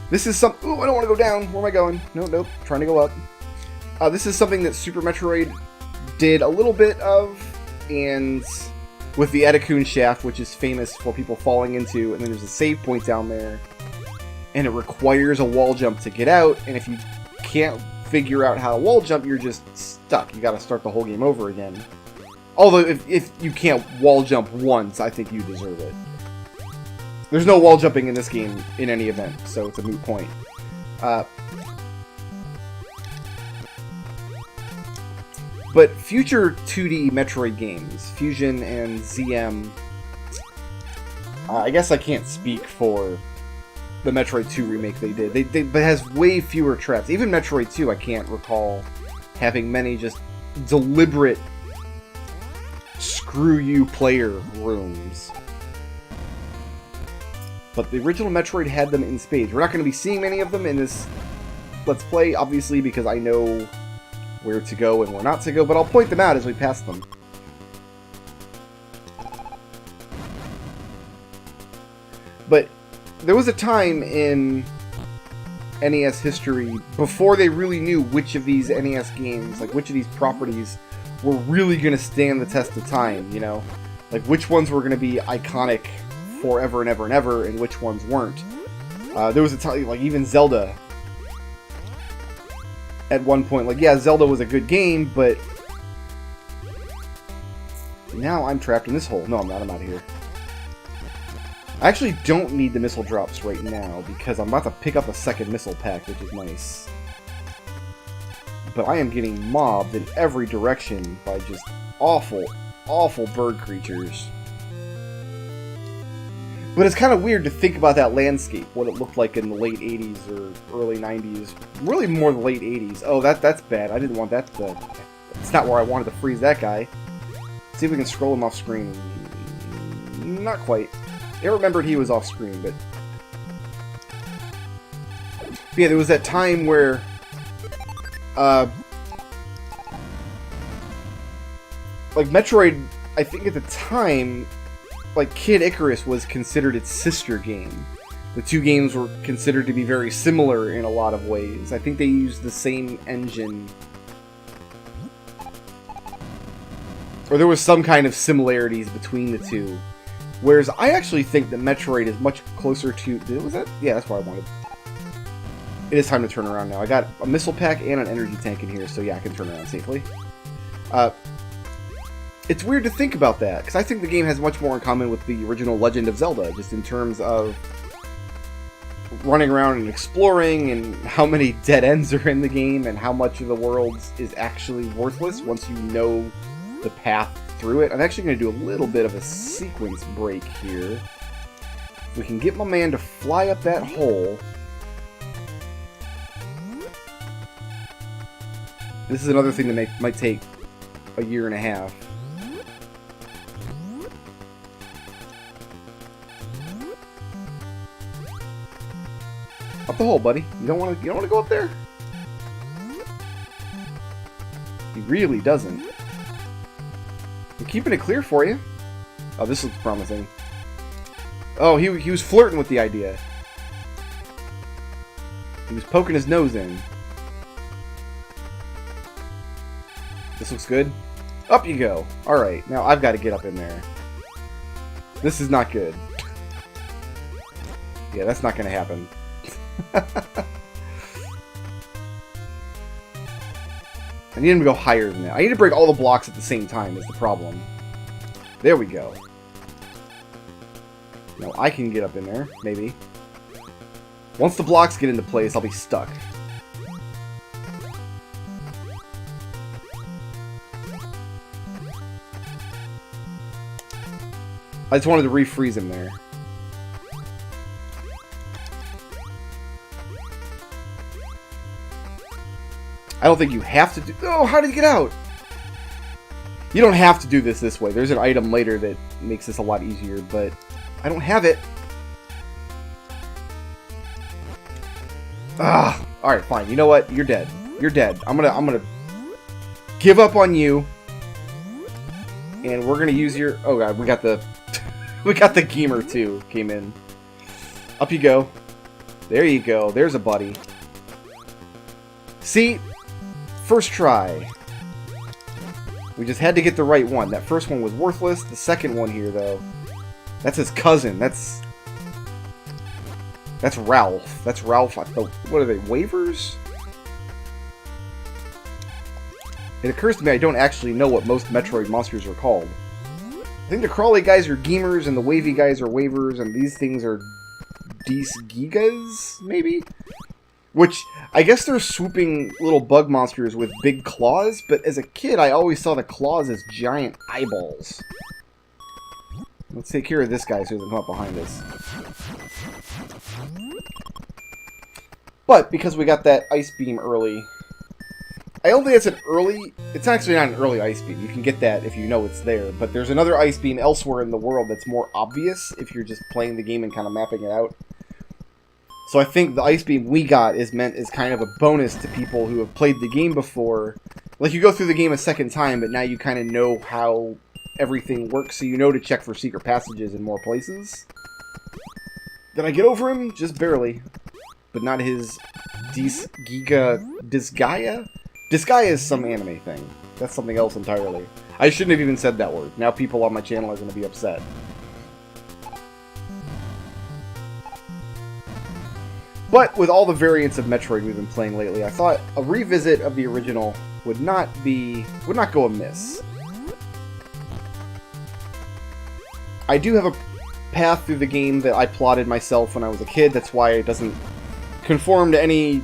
This is some... Ooh, I don't want to go down. Where am I going? Nope. Trying to go up. This is something that Super Metroid did a little bit of, and with the Edakun shaft, which is famous for people falling into, and then there's a save point down there, and it requires a wall jump to get out, and if you can't figure out how to wall jump, you're just stuck. You gotta start the whole game over again. Although, if you can't wall jump once, I think you deserve it. There's no wall jumping in this game in any event, so it's a moot point. But future 2D Metroid games, Fusion and ZM, I guess I can't speak for the Metroid 2 remake they did. But it has way fewer traps. Even Metroid 2, I can't recall having many just deliberate screw you player rooms. But the original Metroid had them in spades. We're not going to be seeing many of them in this Let's Play, obviously, because I know where to go and where not to go, but I'll point them out as we pass them. But there was a time in NES history before they really knew which of these NES games, like which of these properties were really going to stand the test of time, you know? Like which ones were going to be iconic forever and ever and ever, and which ones weren't. There was a time, like even Zelda, at one point, like, yeah, Zelda was a good game, but now I'm trapped in this hole. No, I'm not. I'm out of here. I actually don't need the missile drops right now, because I'm about to pick up a second missile pack, which is nice. But I am getting mobbed in every direction by just awful, awful bird creatures. But it's kind of weird to think about that landscape, what it looked like in the late 80s or early 90s. Really more the late 80s. Oh, that's bad. I didn't want that to... It's not where I wanted to freeze that guy. See if we can scroll him off screen. Not quite. I remembered he was off screen, but... Yeah, there was that time where... like, Metroid, I think at the time... like, Kid Icarus was considered its sister game. The two games were considered to be very similar in a lot of ways. I think they used the same engine. Or there was some kind of similarities between the two. Whereas I actually think that Metroid is much closer to... Was that? Yeah, that's what I wanted. It is time to turn around now. I got a missile pack and an energy tank in here, so yeah, I can turn around safely. It's weird to think about that, because I think the game has much more in common with the original Legend of Zelda, just in terms of running around and exploring, and how many dead ends are in the game, and how much of the world is actually worthless once you know the path through it. I'm actually going to do a little bit of a sequence break here. If we can get my man to fly up that hole. This is another thing that might take a year and a half. Up the hole, buddy. You don't want to go up there? He really doesn't. I'm keeping it clear for you. Oh, this looks promising. Oh, he was flirting with the idea. He was poking his nose in. This looks good. Up you go. Alright, now I've got to get up in there. This is not good. Yeah, that's not going to happen. I need him to go higher than that. I need to break all the blocks at the same time is the problem. There we go. Now I can get up in there, maybe. Once the blocks get into place, I'll be stuck. I just wanted to refreeze him there. I don't think you have to do... Oh, how did he get out? You don't have to do this way. There's an item later that makes this a lot easier, but I don't have it. Ah, alright, fine. You know what? You're dead. You're dead. I'm gonna give up on you. And we're gonna use your... Oh god, we got the... we got the gamer too. Came in. Up you go. There you go. There's a buddy. See? First try. We just had to get the right one. That first one was worthless. The second one here, though, that's his cousin. That's Ralph. That's Ralph. What are they? Waivers? It occurs to me I don't actually know what most Metroid monsters are called. I think the crawly guys are Gamers, and the wavy guys are Waivers, and these things are Gigas, maybe? Which, I guess they're swooping little bug monsters with big claws, but as a kid I always saw the claws as giant eyeballs. Let's take care of this guy so he doesn't come up behind us. But, because we got that ice beam early... I don't think it's an early... It's actually not an early ice beam. You can get that if you know it's there. But there's another ice beam elsewhere in the world that's more obvious if you're just playing the game and kind of mapping it out. So I think the ice beam we got is meant as kind of a bonus to people who have played the game before. Like, you go through the game a second time, but now you kind of know how everything works, so you know to check for secret passages in more places. Did I get over him? Just barely. But not his Disgaea? Disgaea is some anime thing. That's something else entirely. I shouldn't have even said that word. Now people on my channel are going to be upset. But with all the variants of Metroid we've been playing lately, I thought a revisit of the original would not go amiss. I do have a path through the game that I plotted myself when I was a kid. That's why it doesn't conform to any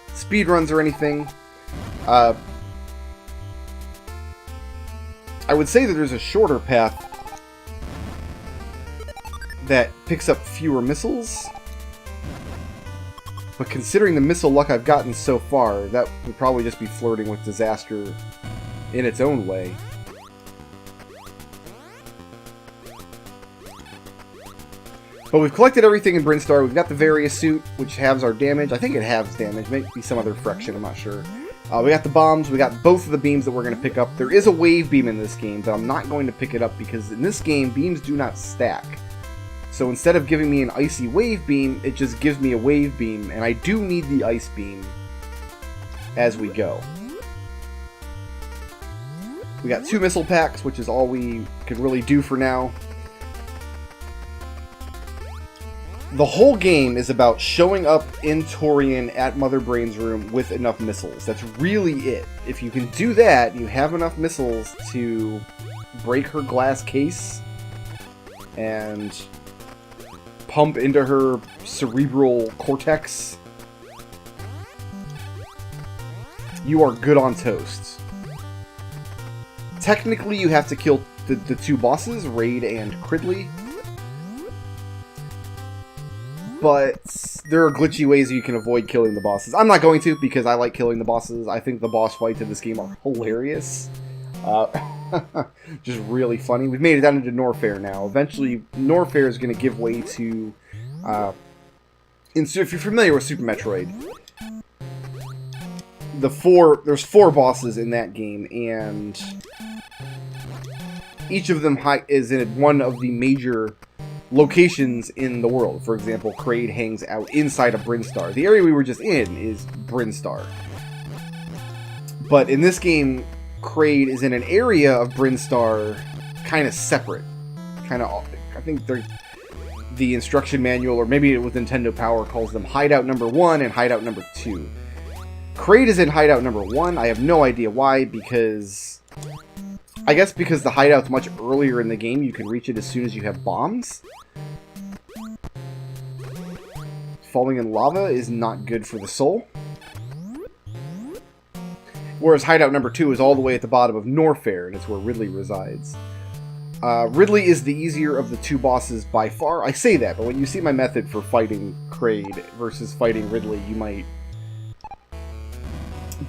speedruns or anything. I would say that there's a shorter path that picks up fewer missiles. But considering the missile luck I've gotten so far, that would probably just be flirting with disaster in its own way. But we've collected everything in Brinstar. We've got the various suit, which halves our damage. I think it halves damage. Maybe some other friction, I'm not sure. We got the bombs. We got both of the beams that we're going to pick up. There is a wave beam in this game, but I'm not going to pick it up because in this game, beams do not stack. So instead of giving me an icy wave beam, it just gives me a wave beam, and I do need the ice beam as we go. We got 2 missile packs, which is all we can really do for now. The whole game is about showing up in Torian at Mother Brain's room with enough missiles. That's really it. If you can do that, you have enough missiles to break her glass case and pump into her cerebral cortex. You are good on toast. Technically, you have to kill the 2 bosses, Raid and Cridley. But there are glitchy ways you can avoid killing the bosses. I'm not going to, because I like killing the bosses. I think the boss fights in this game are hilarious. Just really funny. We've made it down into Norfair now. Eventually, Norfair is going to give way to... if you're familiar with Super Metroid, there's 4 bosses in that game, and each of them is in one of the major locations in the world. For example, Kraid hangs out inside of Brinstar. The area we were just in is Brinstar. But in this game, Kraid is in an area of Brinstar kind of separate. I think the instruction manual, or maybe with Nintendo Power, calls them Hideout number 1 and Hideout number 2. Kraid is in Hideout number 1. I have no idea why, because... I guess because the hideout's much earlier in the game, you can reach it as soon as you have bombs. Falling in lava is not good for the soul. Whereas hideout number 2 is all the way at the bottom of Norfair, and it's where Ridley resides. Ridley is the easier of the 2 bosses by far. I say that, but when you see my method for fighting Kraid versus fighting Ridley, you might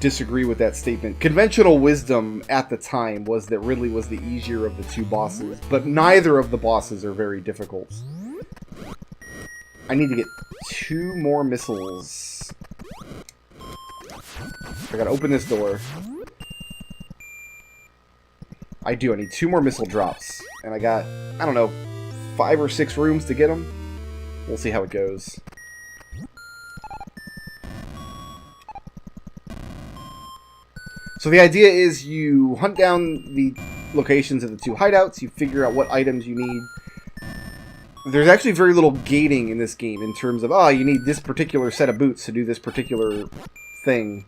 disagree with that statement. Conventional wisdom at the time was that Ridley was the easier of the 2 bosses, but neither of the bosses are very difficult. I need to get 2 more missiles. I gotta open this door. I do. I need 2 more missile drops. And I got, I don't know, 5 or 6 rooms to get them. We'll see how it goes. So the idea is you hunt down the locations of the 2 hideouts, you figure out what items you need. There's actually very little gating in this game in terms of, oh, you need this particular set of boots to do this particular thing.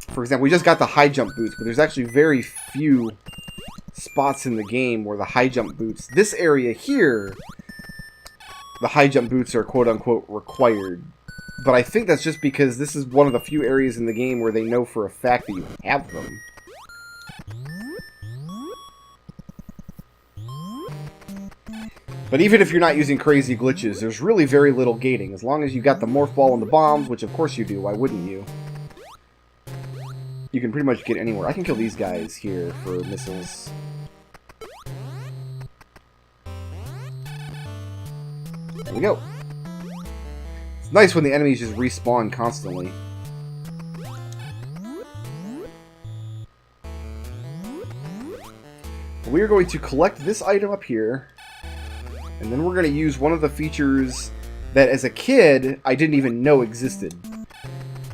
For example, we just got the high jump boots, but there's actually very few spots in the game where the high jump boots, this area here, the high jump boots are quote-unquote required. But I think that's just because this is one of the few areas in the game where they know for a fact that you have them. But even if you're not using crazy glitches, there's really very little gating. As long as you got the morph ball and the bombs, which of course you do, why wouldn't you? You can pretty much get anywhere. I can kill these guys here for missiles. There we go. It's nice when the enemies just respawn constantly. We are going to collect this item up here, and then we're going to use one of the features that as a kid I didn't even know existed.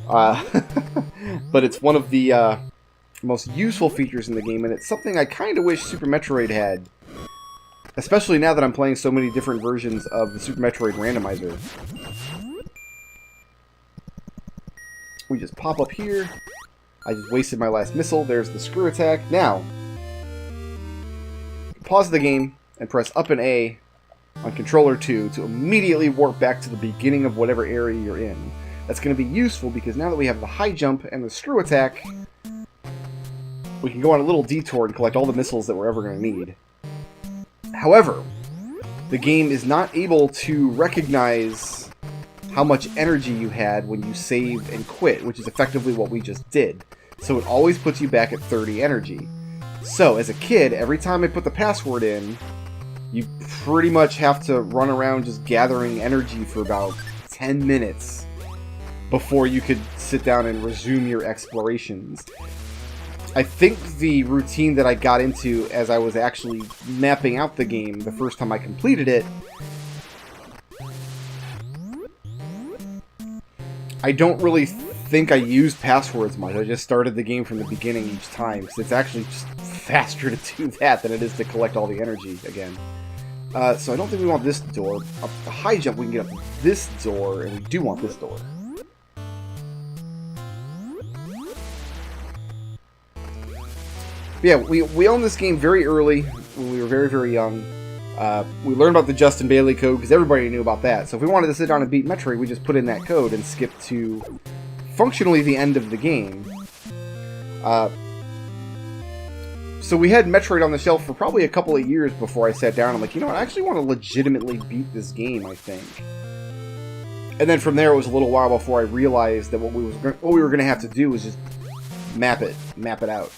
But it's one of the most useful features in the game, and it's something I kind of wish Super Metroid had. Especially now that I'm playing so many different versions of the Super Metroid randomizer. We just pop up here. I just wasted my last missile. There's the screw attack. Now, pause the game and press up and A on controller 2 to immediately warp back to the beginning of whatever area you're in. That's going to be useful because now that we have the high jump and the screw attack, we can go on a little detour and collect all the missiles that we're ever going to need. However, the game is not able to recognize how much energy you had when you saved and quit, which is effectively what we just did. So it always puts you back at 30 energy. So, as a kid, every time I put the password in, you pretty much have to run around just gathering energy for about 10 minutes before you could sit down and resume your explorations. I think the routine that I got into as I was actually mapping out the game the first time I completed it, I don't really think I used passwords much. I just started the game from the beginning each time, because it's actually just faster to do that than it is to collect all the energy again. So I don't think we want this door. Up the high jump, we can get up this door, and we do want this door. But yeah, we owned this game very early, when we were very, very young. We learned about the Justin Bailey code, because everybody knew about that. So if we wanted to sit down and beat Metroid, we just put in that code and skip to, functionally, the end of the game. So we had Metroid on the shelf for probably a couple of years before I sat down. I'm like, you know what, I actually want to legitimately beat this game, I think. And then from there, it was a little while before I realized that what we were going to have to do was just map it out.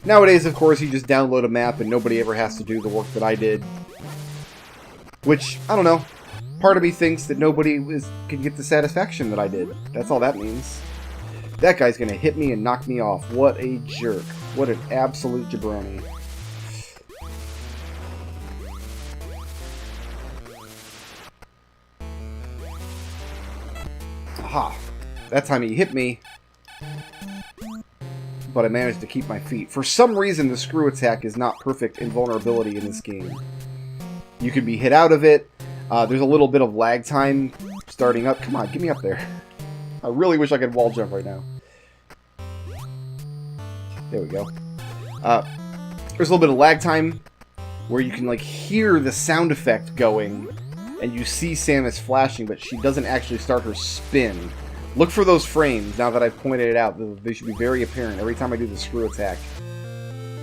Nowadays, of course, you just download a map and nobody ever has to do the work that I did. Which, I don't know. Part of me thinks that nobody can get the satisfaction that I did. That's all that means. That guy's gonna hit me and knock me off. What a jerk. What an absolute jabroni. Aha. That time he hit me, but I managed to keep my feet. For some reason, the screw attack is not perfect invulnerability in this game. You can be hit out of it. There's a little bit of lag time starting up. Come on, get me up there. I really wish I could wall jump right now. There we go. There's a little bit of lag time where you can like hear the sound effect going, and you see Samus flashing, but she doesn't actually start her spin. Look for those frames, now that I've pointed it out. They should be very apparent every time I do the screw attack.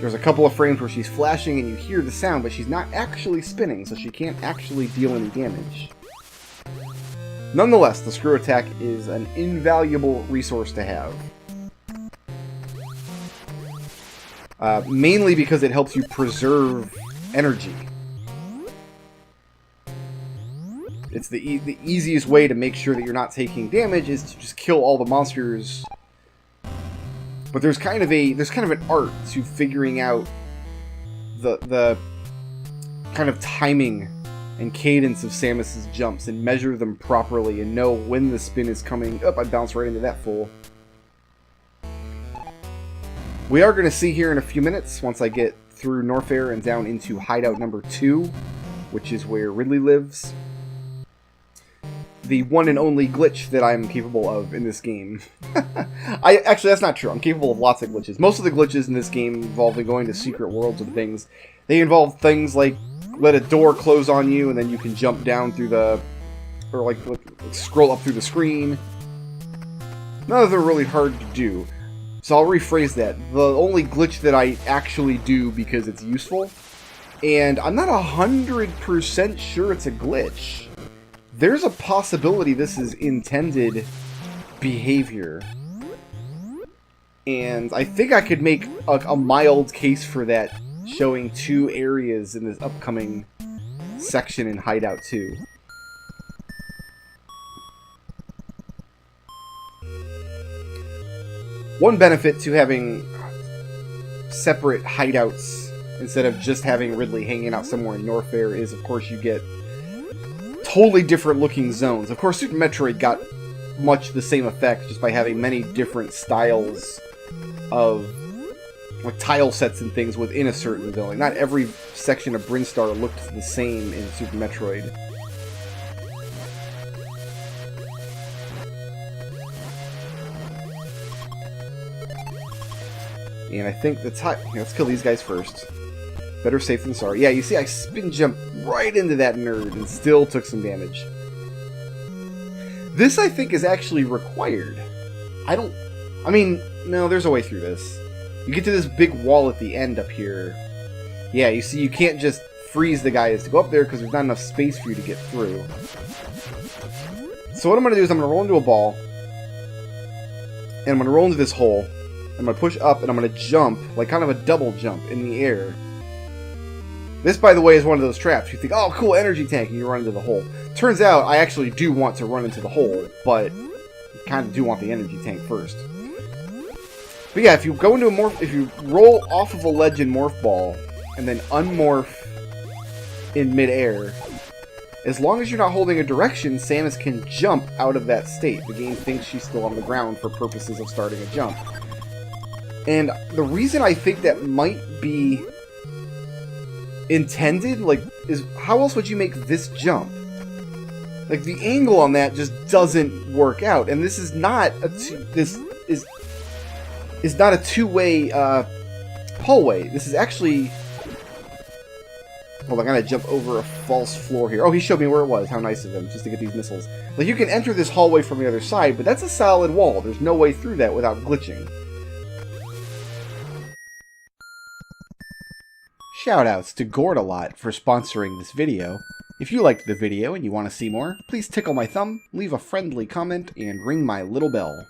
There's a couple of frames where she's flashing and you hear the sound, but she's not actually spinning, so she can't actually deal any damage. Nonetheless, the screw attack is an invaluable resource to have. Mainly because it helps you preserve energy. It's the easiest way to make sure that you're not taking damage is to just kill all the monsters. But there's kind of an art to figuring out the kind of timing and cadence of Samus's jumps and measure them properly and know when the spin is coming. Oh, I bounced right into that fool. We are going to see here in a few minutes, once I get through Norfair and down into hideout number 2, which is where Ridley lives, the one and only glitch that I'm capable of in this game. Actually, that's not true. I'm capable of lots of glitches. Most of the glitches in this game involving going to secret worlds and things, they involve things like let a door close on you and then you can jump down through the... or like scroll up through the screen. None of them are really hard to do. So I'll rephrase that. The only glitch that I actually do because it's useful, and I'm not 100% sure it's a glitch. There's a possibility this is intended behavior. And I think I could make a mild case for that, showing 2 areas in this upcoming section in Hideout 2. One benefit to having separate hideouts instead of just having Ridley hanging out somewhere in Norfair is, of course, you get totally different looking zones. Of course, Super Metroid got much the same effect just by having many different styles of like tile sets and things within a certain zone. Like, not every section of Brinstar looked the same in Super Metroid. And I think the time... let's kill these guys first. Better safe than sorry. Yeah, you see, I spin jumped right into that nerd and still took some damage. This, I think, is actually required. I mean, no, there's a way through this. You get to this big wall at the end up here. Yeah, you see, you can't just freeze the guys to go up there because there's not enough space for you to get through. So what I'm going to do is I'm going to roll into a ball. And I'm going to roll into this hole. I'm going to push up, and I'm going to jump, like kind of a double jump in the air. This, by the way, is one of those traps. You think, oh, cool, energy tank, and you run into the hole. Turns out, I actually do want to run into the hole, but you kind of do want the energy tank first. But yeah, if you go into a morph, if you roll off of a ledge in Morph Ball, and then unmorph in midair, as long as you're not holding a direction, Samus can jump out of that state. The game thinks she's still on the ground for purposes of starting a jump. And the reason I think that might be intended, like, is how else would you make this jump? Like, the angle on that just doesn't work out. And this is not a this is not a two-way hallway. This is actually... hold on, I gotta jump over a false floor here. Oh, he showed me where it was. How nice of him, just to get these missiles. Like, you can enter this hallway from the other side, but that's a solid wall. There's no way through that without glitching. Shoutouts to Gordalot for sponsoring this video. If you liked the video and you want to see more, please tickle my thumb, leave a friendly comment, and ring my little bell.